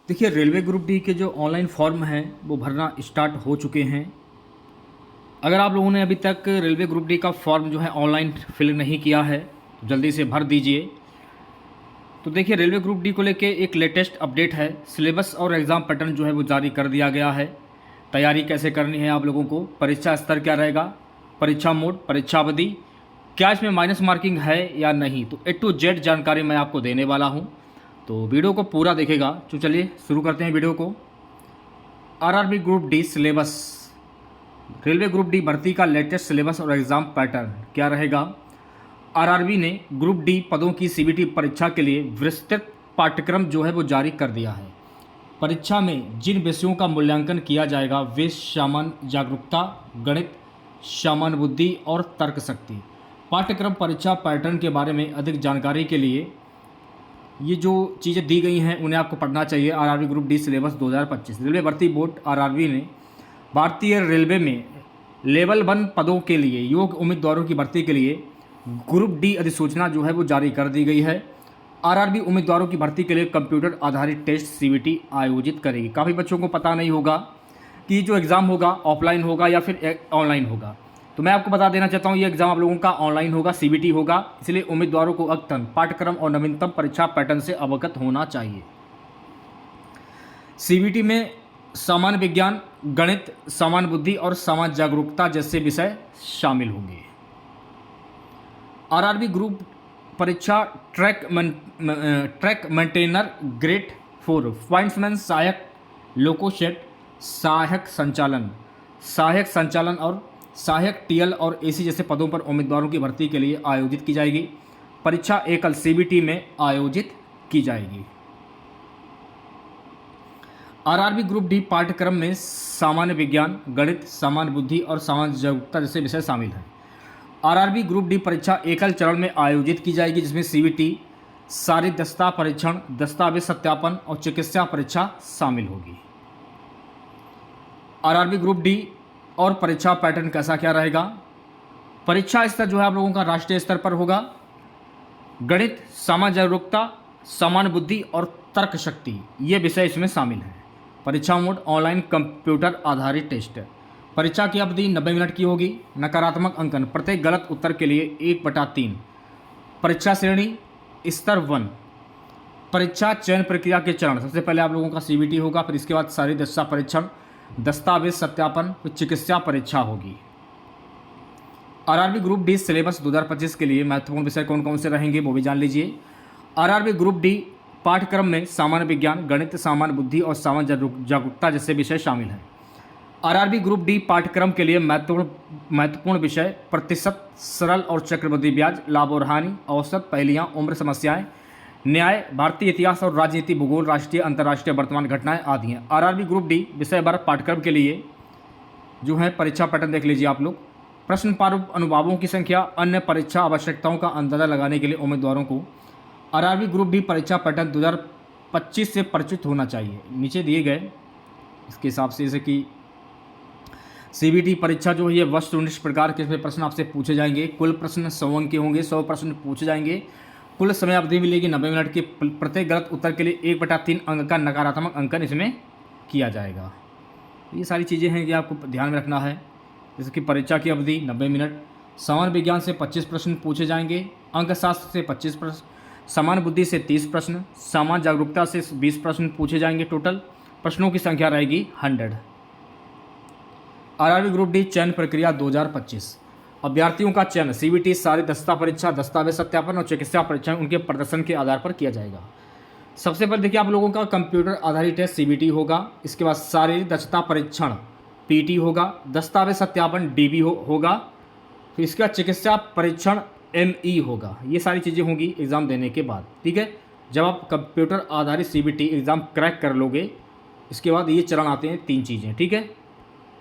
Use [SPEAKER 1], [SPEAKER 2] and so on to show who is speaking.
[SPEAKER 1] देखिए, railway group D के जो ऑनलाइन फॉर्म हैं वो भरना स्टार्ट हो चुके हैं। अगर आप लोगों ने अभी तक रेलवे ग्रुप डी का फॉर्म जो है ऑनलाइन फिल नहीं किया है तो जल्दी से भर दीजिए। तो देखिए, रेलवे ग्रुप डी को लेके एक लेटेस्ट अपडेट है। सिलेबस और एग्ज़ाम पैटर्न जो है वो जारी कर दिया गया है। तैयारी कैसे करनी है आप लोगों को, परीक्षा स्तर क्या रहेगा, परीक्षा मोड, परीक्षा अवधि, क्या इसमें माइनस मार्किंग है या नहीं, तो A to Z जानकारी मैं आपको देने वाला हूँ। तो वीडियो को पूरा देखेगा। तो चलिए शुरू करते हैं वीडियो को। RRB group D syllabus, railway group D भर्ती का लेटेस्ट सिलेबस और एग्ज़ाम पैटर्न क्या रहेगा। आरआरबी ने ग्रुप डी पदों की सीबीटी परीक्षा के लिए विस्तृत पाठ्यक्रम जो है वो जारी कर दिया है। परीक्षा में जिन विषयों का मूल्यांकन किया जाएगा वे सामान्य जागरूकता, गणित, सामान्य बुद्धि और तर्क शक्ति। पाठ्यक्रम परीक्षा पैटर्न के बारे में अधिक जानकारी के लिए ये जो चीज़ें दी गई हैं उन्हें आपको पढ़ना चाहिए। RRB group D syllabus 2025। Railway भर्ती बोर्ड आरआरबी ने भारतीय रेलवे में लेवल 1 पदों के लिए योग्य उम्मीदवारों की भर्ती के लिए ग्रुप डी अधिसूचना जो है वो जारी कर दी गई है। आरआरबी उम्मीदवारों की भर्ती के लिए कंप्यूटर आधारित टेस्ट सीबीटी आयोजित करेगी। काफ़ी बच्चों को पता नहीं होगा कि जो एग्ज़ाम होगा ऑफलाइन होगा या फिर ऑनलाइन होगा, तो मैं आपको बता देना चाहता हूँ ये एग्ज़ाम आप लोगों का ऑनलाइन होगा, सीबीटी होगा। इसलिए उम्मीदवारों को अद्यतन पाठ्यक्रम और नवीनतम परीक्षा पैटर्न से अवगत होना चाहिए। सीबीटी में सामान्य विज्ञान, गणित, सामान्य बुद्धि और सामान्य जागरूकता जैसे विषय शामिल होंगे। आरआरबी ग्रुप परीक्षा ट्रैक मेंटेनर ग्रेड 4, पॉइंट्समैन, सहायक लोकोशेट, सहायक संचालन और सहायक टीएल और एसी जैसे पदों पर उम्मीदवारों की भर्ती के लिए आयोजित की जाएगी। परीक्षा एकल सीबीटी में आयोजित की जाएगी। आरआरबी ग्रुप डी पाठ्यक्रम में सामान्य विज्ञान, गणित, सामान्य बुद्धि और सामान्य जागरूकता जैसे विषय शामिल हैं। आरआरबी ग्रुप डी परीक्षा एकल चरण में आयोजित की जाएगी जिसमें सीबीटी, शारीरिक दक्षता परीक्षण, दस्तावेज सत्यापन और चिकित्सा परीक्षा शामिल होगी। आरआरबी ग्रुप डी और परीक्षा पैटर्न कैसा क्या रहेगा। परीक्षा स्तर जो है आप लोगों का राष्ट्रीय स्तर पर होगा। गणित, सामान्य जागरूकता, सामान्य बुद्धि और तर्क शक्ति ये विषय इसमें शामिल हैं। परीक्षा मोड ऑनलाइन कंप्यूटर आधारित टेस्ट। परीक्षा की अवधि 90 मिनट की होगी। नकारात्मक अंकन प्रत्येक गलत उत्तर के लिए 1/3। परीक्षा श्रेणी स्तर 1। परीक्षा चयन प्रक्रिया के चरण, सबसे पहले आप लोगों का सीबीटी होगा, फिर इसके बाद शारीरिक दक्षता परीक्षण, दस्तावेज सत्यापन, फिर चिकित्सा परीक्षा होगी। आरआरबी ग्रुप डी सिलेबस 2025 के लिए महत्वपूर्ण विषय कौन कौन से रहेंगे वो भी जान लीजिए। आरआरबी ग्रुप डी पाठ्यक्रम में सामान्य विज्ञान, गणित, सामान्य बुद्धि और सामान्य जागरूकता जैसे विषय शामिल हैं। आरआरबी ग्रुप डी पाठ्यक्रम के लिए महत्वपूर्ण विषय प्रतिशत, सरल और चक्रवृद्धि ब्याज, लाभ और हानि, औसत, पहेलियां, उम्र समस्याएं, न्याय, भारतीय इतिहास और राजनीति, भूगोल, राष्ट्रीय अंतर्राष्ट्रीय वर्तमान घटनाएं आदि हैं। आरआरबी ग्रुप डी विषय भर पाठ्यक्रम के लिए जो है परीक्षा पैटर्न देख लीजिए आप लोग। प्रश्न प्रारूप, अनुभागों की संख्या, अन्य परीक्षा आवश्यकताओं का अंदाजा लगाने के लिए उम्मीदवारों को आरआरबी ग्रुप डी परीक्षा पैटर्न 2025 से परिचित होना चाहिए। नीचे दिए गए इसके हिसाब से, जैसे कि सीबीटी परीक्षा जो है ये वस्तुनिष्ठ प्रकार के इसमें प्रश्न आपसे पूछे जाएंगे। कुल प्रश्न 100 अंक के होंगे, 100 प्रश्न पूछे जाएंगे। कुल समय अवधि मिलेगी 90 मिनट की। प्रत्येक गलत उत्तर के लिए 1/3 अंक का नकारात्मक अंकन इसमें किया जाएगा। ये सारी चीज़ें हैं कि आपको ध्यान में रखना है। जैसे कि परीक्षा की अवधि 90 मिनट, सामान्य विज्ञान से 25 प्रश्न पूछे जाएंगे, अंकशास्त्र से 25 प्रश्न, सामान्य बुद्धि से 30 प्रश्न, सामान्य जागरूकता से 20 प्रश्न पूछे जाएंगे। टोटल प्रश्नों की संख्या रहेगी 100। आरआरबी ग्रुप डी चयन प्रक्रिया 2025। अभ्यर्थियों का चयन सीबीटी, शारीरिक दक्षता परीक्षा, दस्तावेज सत्यापन और चिकित्सा परीक्षा उनके प्रदर्शन के आधार पर किया जाएगा। सबसे पहले देखिए आप लोगों का कंप्यूटर आधारित टेस्ट सीबीटी होगा, इसके बाद शारीरिक दक्षता परीक्षण पीटी होगा, दस्तावेज सत्यापन डीबी होगा, फिर इसके बाद चिकित्सा परीक्षण एमई होगा। ये सारी चीज़ें होंगी एग्ज़ाम देने के बाद। ठीक है, जब आप कंप्यूटर आधारित सीबीटी एग्ज़ाम क्रैक कर लोगे इसके बाद ये चरण आते हैं 3 चीज़ें। ठीक है।